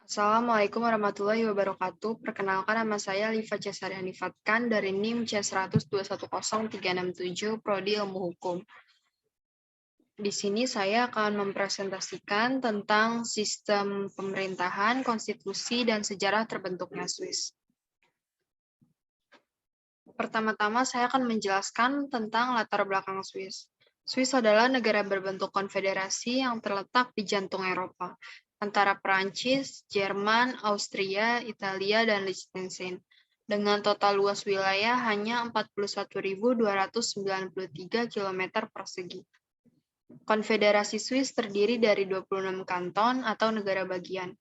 Assalamualaikum warahmatullahi wabarakatuh. Perkenalkan, nama saya Liva Cesari Hanifatkan dari NIM C100210367 Prodi Ilmu Hukum. Di sini saya akan mempresentasikan tentang sistem pemerintahan, konstitusi, dan sejarah terbentuknya Swiss. Pertama-tama saya akan menjelaskan tentang latar belakang Swiss. Swiss adalah negara berbentuk konfederasi yang terletak di jantung Eropa, antara Perancis, Jerman, Austria, Italia, dan Liechtenstein. Dengan total luas wilayah hanya 41.293 km persegi. Konfederasi Swiss terdiri dari 26 kanton atau negara bagian.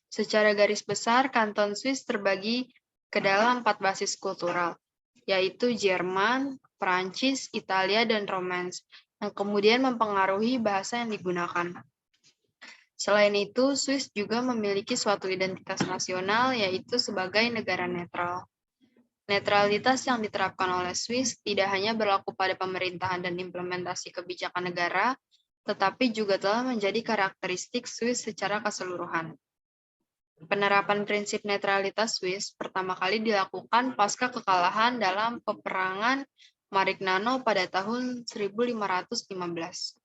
Secara garis besar, kanton Swiss terbagi ke dalam 4 basis kultural, yaitu Jerman, Perancis, Italia, dan Romance, yang kemudian mempengaruhi bahasa yang digunakan. Selain itu, Swiss juga memiliki suatu identitas nasional, yaitu sebagai negara netral. Netralitas yang diterapkan oleh Swiss tidak hanya berlaku pada pemerintahan dan implementasi kebijakan negara, tetapi juga telah menjadi karakteristik Swiss secara keseluruhan. Penerapan prinsip netralitas Swiss pertama kali dilakukan pasca kekalahan dalam peperangan Marignano pada tahun 1515.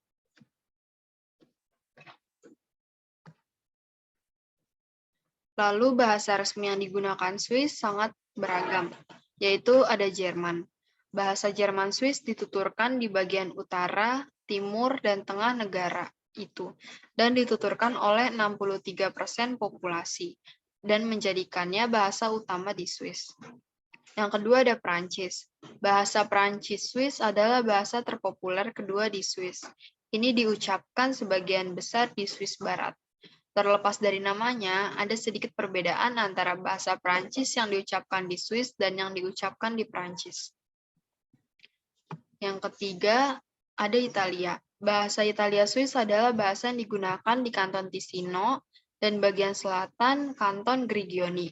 Lalu bahasa resmi yang digunakan Swiss sangat beragam, yaitu ada Jerman. Bahasa Jerman Swiss dituturkan di bagian utara, timur, dan tengah negara itu, dan dituturkan oleh 63% populasi, dan menjadikannya bahasa utama di Swiss. Yang kedua ada Prancis. Bahasa Prancis Swiss adalah bahasa terpopuler kedua di Swiss. Ini diucapkan sebagian besar di Swiss Barat. Terlepas dari namanya, ada sedikit perbedaan antara bahasa Prancis yang diucapkan di Swiss dan yang diucapkan di Prancis. Yang ketiga, ada Italia. Bahasa Italia Swiss adalah bahasa yang digunakan di Kanton Ticino dan bagian selatan Kanton Grigioni.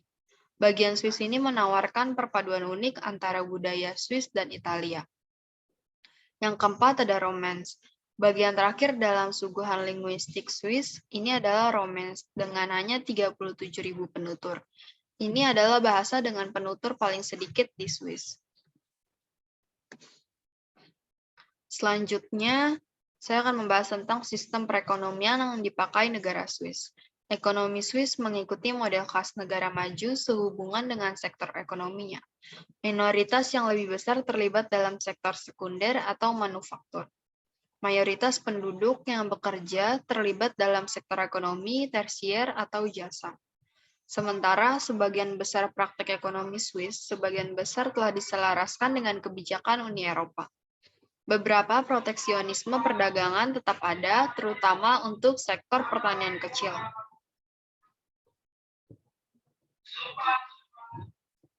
Bagian Swiss ini menawarkan perpaduan unik antara budaya Swiss dan Italia. Yang keempat ada Romance. Bagian terakhir dalam suguhan linguistik Swiss, ini adalah Romance dengan hanya 37.000 penutur. Ini adalah bahasa dengan penutur paling sedikit di Swiss. Selanjutnya, saya akan membahas tentang sistem perekonomian yang dipakai negara Swiss. Ekonomi Swiss mengikuti model khas negara maju sehubungan dengan sektor ekonominya. Minoritas yang lebih besar terlibat dalam sektor sekunder atau manufaktur. Mayoritas penduduk yang bekerja terlibat dalam sektor ekonomi, tersier, atau jasa. Sementara sebagian besar praktek ekonomi Swiss, sebagian besar telah diselaraskan dengan kebijakan Uni Eropa. Beberapa proteksionisme perdagangan tetap ada, terutama untuk sektor pertanian kecil.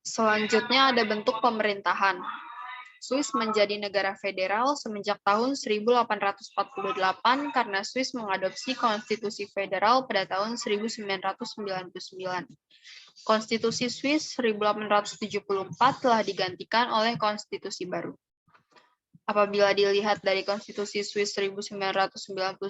Selanjutnya ada bentuk pemerintahan. Swiss menjadi negara federal semenjak tahun 1848 karena Swiss mengadopsi konstitusi federal pada tahun 1999. Konstitusi Swiss 1874 telah digantikan oleh konstitusi baru. Apabila dilihat dari konstitusi Swiss 1999,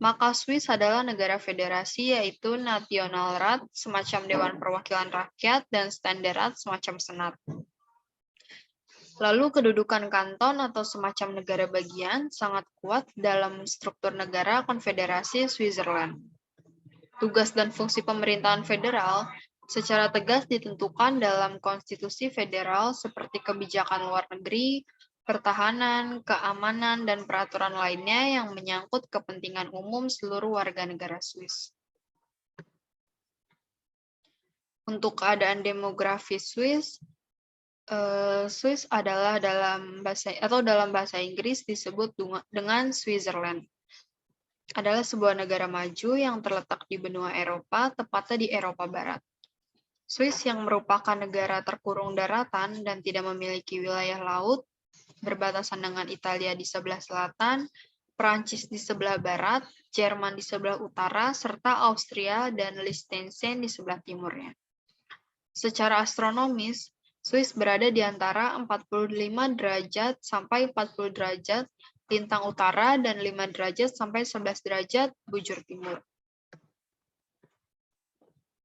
maka Swiss adalah negara federasi, yaitu Nationalrat, semacam Dewan Perwakilan Rakyat, dan Ständerat, semacam Senat. Lalu kedudukan kanton atau semacam negara bagian sangat kuat dalam struktur negara konfederasi Switzerland. Tugas dan fungsi pemerintahan federal secara tegas ditentukan dalam konstitusi federal seperti kebijakan luar negeri, pertahanan, keamanan, dan peraturan lainnya yang menyangkut kepentingan umum seluruh warga negara Swiss. Untuk keadaan demografis Swiss, Swiss adalah dalam bahasa Inggris disebut dengan Switzerland. Adalah sebuah negara maju yang terletak di benua Eropa, tepatnya di Eropa Barat. Swiss yang merupakan negara terkurung daratan dan tidak memiliki wilayah laut, berbatasan dengan Italia di sebelah selatan, Prancis di sebelah barat, Jerman di sebelah utara, serta Austria dan Liechtenstein di sebelah timurnya. Secara astronomis, Swiss berada di antara 45 derajat sampai 40 derajat lintang utara dan 5 derajat sampai 11 derajat bujur timur.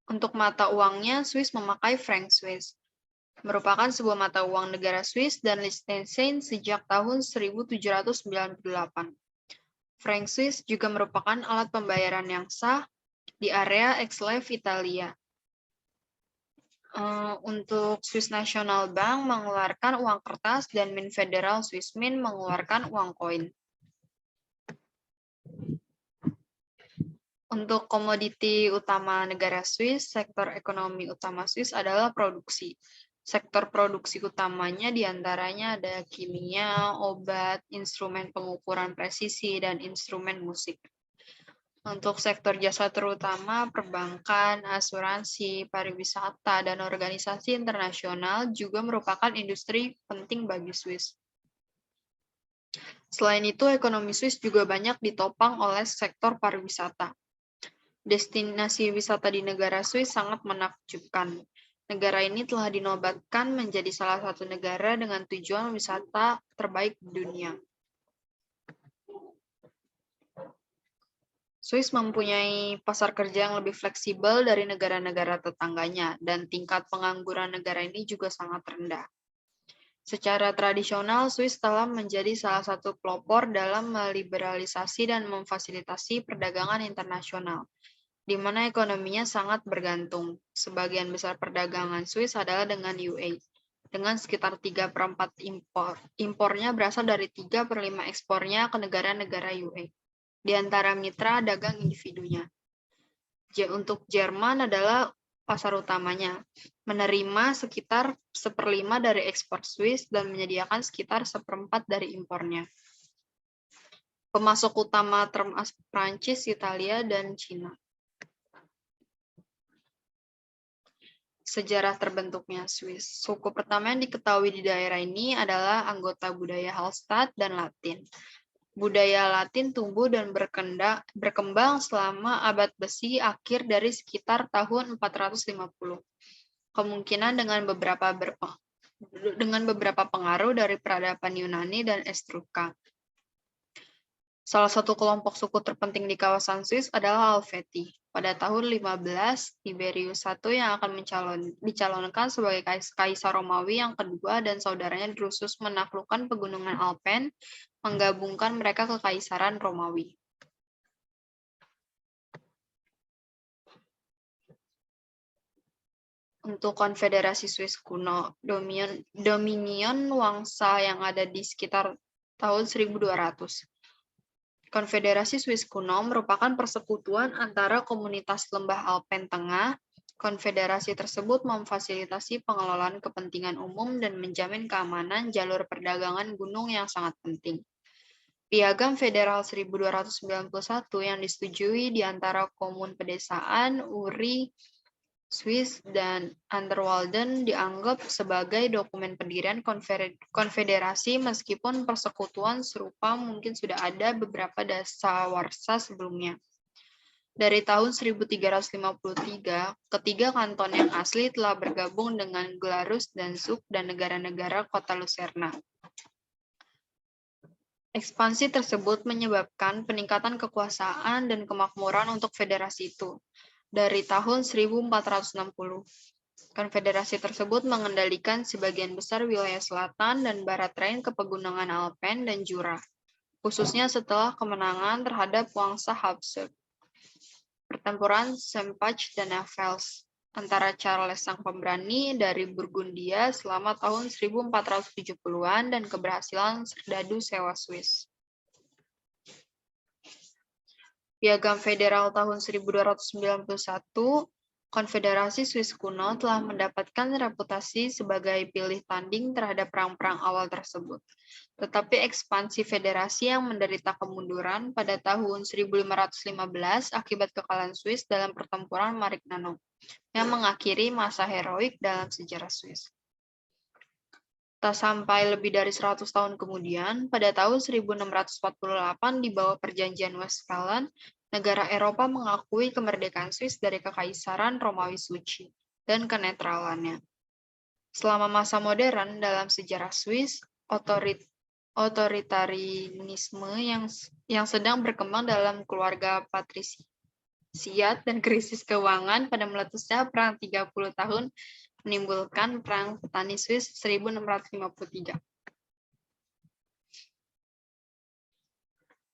Untuk mata uangnya, Swiss memakai franc Swiss, merupakan sebuah mata uang negara Swiss dan Liechtenstein sejak tahun 1798. Franc Swiss juga merupakan alat pembayaran yang sah di area ex-Leve Italia. Untuk Swiss National Bank mengeluarkan uang kertas dan Mint Federal Swiss Mint mengeluarkan uang koin. Untuk komoditi utama negara Swiss, sektor ekonomi utama Swiss adalah produksi. Sektor produksi utamanya diantaranya ada kimia, obat, instrumen pengukuran presisi, dan instrumen musik. Untuk sektor jasa terutama perbankan, asuransi, pariwisata, dan organisasi internasional juga merupakan industri penting bagi Swiss. Selain itu, ekonomi Swiss juga banyak ditopang oleh sektor pariwisata. Destinasi wisata di negara Swiss sangat menakjubkan. Negara ini telah dinobatkan menjadi salah satu negara dengan tujuan wisata terbaik di dunia. Swiss mempunyai pasar kerja yang lebih fleksibel dari negara-negara tetangganya, dan tingkat pengangguran negara ini juga sangat rendah. Secara tradisional, Swiss telah menjadi salah satu pelopor dalam meliberalisasi dan memfasilitasi perdagangan internasional, di mana ekonominya sangat bergantung. Sebagian besar perdagangan Swiss adalah dengan UA, dengan sekitar 3/4 impornya berasal dari 3/5 ekspornya ke negara-negara UA. Di antara mitra dagang individunya. Untuk Jerman adalah pasar utamanya, menerima sekitar 1/5 dari ekspor Swiss dan menyediakan sekitar 1/4 dari impornya. Pemasok utama termasuk Prancis, Italia, dan Cina. Sejarah terbentuknya Swiss. Suku pertama yang diketahui di daerah ini adalah anggota budaya Hallstatt dan Latin. Budaya Latin tumbuh dan berkembang selama abad besi akhir dari sekitar tahun 450. Kemungkinan dengan beberapa pengaruh dari peradaban Yunani dan Etrusca. Salah satu kelompok suku terpenting di kawasan Swiss adalah Helvetii. Pada tahun 15, Tiberius I yang akan dicalonkan sebagai kaisar Romawi yang kedua dan saudaranya Drusus menaklukkan pegunungan Alpen, menggabungkan mereka ke Kaisaran Romawi. Untuk Konfederasi Swiss kuno, dominion Wangsa yang ada di sekitar tahun 1200. Konfederasi Swiss kuno merupakan persekutuan antara komunitas lembah Alpen Tengah. Konfederasi tersebut memfasilitasi pengelolaan kepentingan umum dan menjamin keamanan jalur perdagangan gunung yang sangat penting. Piagam Federal 1291 yang disetujui di antara Komun Pedesaan, Uri, Swiss, dan Unterwalden dianggap sebagai dokumen pendirian konfederasi meskipun persekutuan serupa mungkin sudah ada beberapa dasawarsa sebelumnya. Dari tahun 1353, ketiga kanton yang asli telah bergabung dengan Glarus dan Zug dan negara-negara kota Lucerna. Ekspansi tersebut menyebabkan peningkatan kekuasaan dan kemakmuran untuk federasi itu. Dari tahun 1460, konfederasi tersebut mengendalikan sebagian besar wilayah selatan dan barat Rhine ke pegunungan Alpen dan Jura, khususnya setelah kemenangan terhadap Wangsa Habsburg. Pertempuran Sempach dan Nafels antara Charles sang pemberani dari Burgundia selama tahun 1470-an dan keberhasilan serdadu sewa Swiss. Piagam Federal tahun 1291, Konfederasi Swiss kuno telah mendapatkan reputasi sebagai pilih tanding terhadap perang-perang awal tersebut. Tetapi ekspansi federasi yang menderita kemunduran pada tahun 1515 akibat kekalahan Swiss dalam pertempuran Marignano, yang mengakhiri masa heroik dalam sejarah Swiss. Tak sampai lebih dari 100 tahun kemudian, pada tahun 1648 di bawah Perjanjian Westphalen, negara Eropa mengakui kemerdekaan Swiss dari Kekaisaran Romawi Suci dan kenetralannya. Selama masa modern dalam sejarah Swiss, otoritarianisme yang sedang berkembang dalam keluarga patrisi. dan krisis keuangan pada meletusnya Perang 30 tahun menimbulkan Perang Petani Swiss 1653.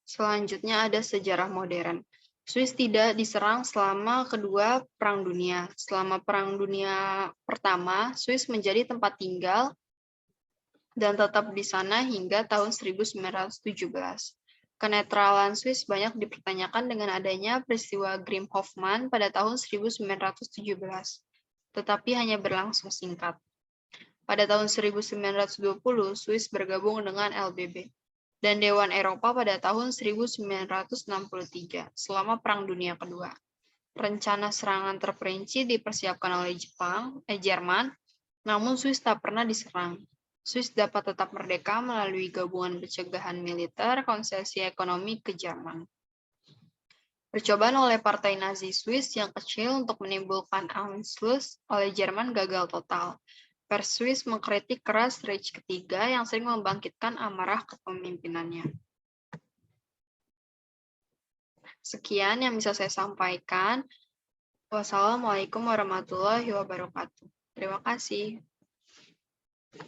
Selanjutnya ada sejarah modern. Swiss tidak diserang selama kedua Perang Dunia. Selama Perang Dunia Pertama, Swiss menjadi tempat tinggal dan tetap di sana hingga tahun 1917. Kenetralan Swiss banyak dipertanyakan dengan adanya peristiwa Grimm-Hoffmann pada tahun 1917, tetapi hanya berlangsung singkat. Pada tahun 1920, Swiss bergabung dengan LBB dan Dewan Eropa pada tahun 1963 selama Perang Dunia Kedua. Rencana serangan terperinci dipersiapkan oleh Jerman, namun Swiss tak pernah diserang. Swiss dapat tetap merdeka melalui gabungan pencegahan militer, konsesi ekonomi ke Jerman. Percobaan oleh Partai Nazi Swiss yang kecil untuk menimbulkan Anschluss oleh Jerman gagal total. Pers Swiss mengkritik keras Reich ketiga yang sering membangkitkan amarah kepemimpinannya. Sekian yang bisa saya sampaikan. Wassalamualaikum warahmatullahi wabarakatuh. Terima kasih.